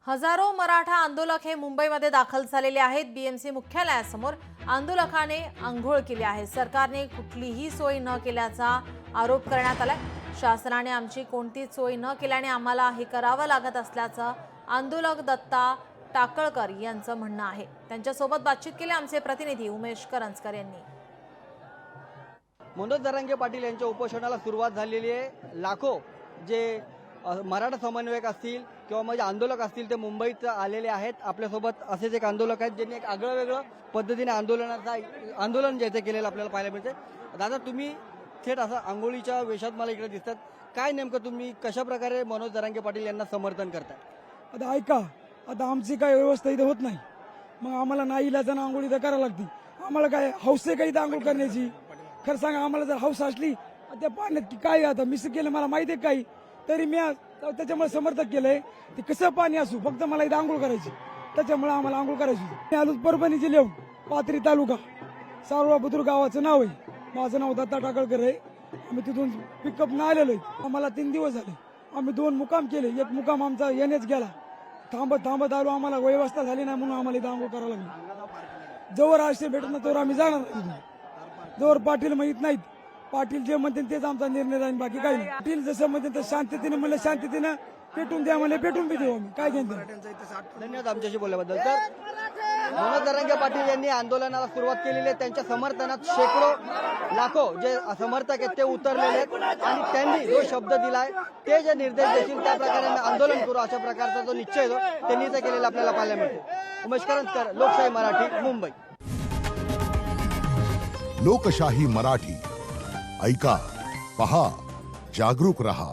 हजारो मराठा आंदोलक हे मुंबईमध्ये दाखल झालेले आहेत। बीएमसी मुख्यालयासमोर आंदोलकाने आंघोळ केली आहे। सरकारने कुठलीही सोय न केल्याचा आरोप करण्यात आलाय। शासनाने आमची कोणतीच सोय न केल्याने आम्हाला हे करावं लागत असल्याचं आंदोलक दत्ता टाकळकर यांचं म्हणणं आहे। त्यांच्यासोबत बातचीत केली आमचे प्रतिनिधी उमेश करंजकर यांनी। मनोज जरांगे पाटील यांच्या उपोषणाला सुरुवात झालेली आहे। लाखो जे मराठा समन्वयक असतील किंवा म्हणजे आंदोलक असतील ते मुंबईत आलेले आहेत। आपल्यासोबत असेच एक आंदोलक आहेत ज्यांनी एक आगळं वेगळं पद्धतीने आंदोलन जे केलेलं आपल्याला पाहायला मिळते। दादा, तुम्ही थेट असं आंघोळीच्या वेशात मला इकडे दिसतात, काय नेमकं तुम्ही कशा प्रकारे मनोज जरांगे पाटील यांना समर्थन करताय? आता ऐका, आता आमची काय व्यवस्था इथे होत नाही, मग आम्हाला नाही इलाजानं आंघोळ इथं करावं लागते। आम्हाला काय हौस आहे का इथं आंघोळ करण्याची? खरं सांगा, आम्हाला जर हौस असली त्या पाण्यात की काय आता मिस केलं मला माहिती आहे काही, तरी मी त्याच्यामुळे समर्थक केलंय। ते कसं पाणी असू, फक्त मला इथं आंघोळ करायची, त्याच्यामुळे आम्हाला आंघोळ करायची। मी आलो परभणी जिल्ह्याहून, पाथरी तालुका, सावळाबुद्रुक गावाचं नाव आहे। माझं नाव दत्ता टाकळकर आहे। आम्ही तिथून पिकअप न आलेलो आहे। आम्हाला 3 दिवस झाले। आम्ही 2 मुक्काम केले, एक मुक्काम आमचा येण्याच गेला। थांबत आलो, आम्हाला व्यवस्था झाली नाही म्हणून आम्हाला इथं आंघोळ करावं लागली। जोवर आश्रय भेटत ना तोवर आम्ही जाणार नाही, जोवर पाटील माहित नाहीत। पाटील जे म्हणतील तेच आमचा निर्णय राहील, बाकी काही नाही। पाटील जसं म्हणतील तर शांततेने म्हणलं शांततेनं पेटून द्या, म्हणले पेटून बी देऊ आम्ही, काय घेतो। धन्यवाद आमच्याशी बोलल्याबद्दल। तर मनोज जरांगे पाटील यांनी आंदोलनाला सुरुवात केलेली आहे। त्यांच्या समर्थनात शेकडो लाखो जे समर्थक आहेत ते उतरलेले आहेत आणि त्यांनी जो शब्द दिलाय, ते जे निर्देश देतील त्या प्रकारे आंदोलन करू अशा प्रकारचा जो निश्चय जो त्यांनी इथं केलेला आपल्याला पाहायला मिळतो। उमेश करंजकर, लोकशाही मराठी, मुंबई। लोकशाही मराठी, ऐका, पहा, जागरूक रहा।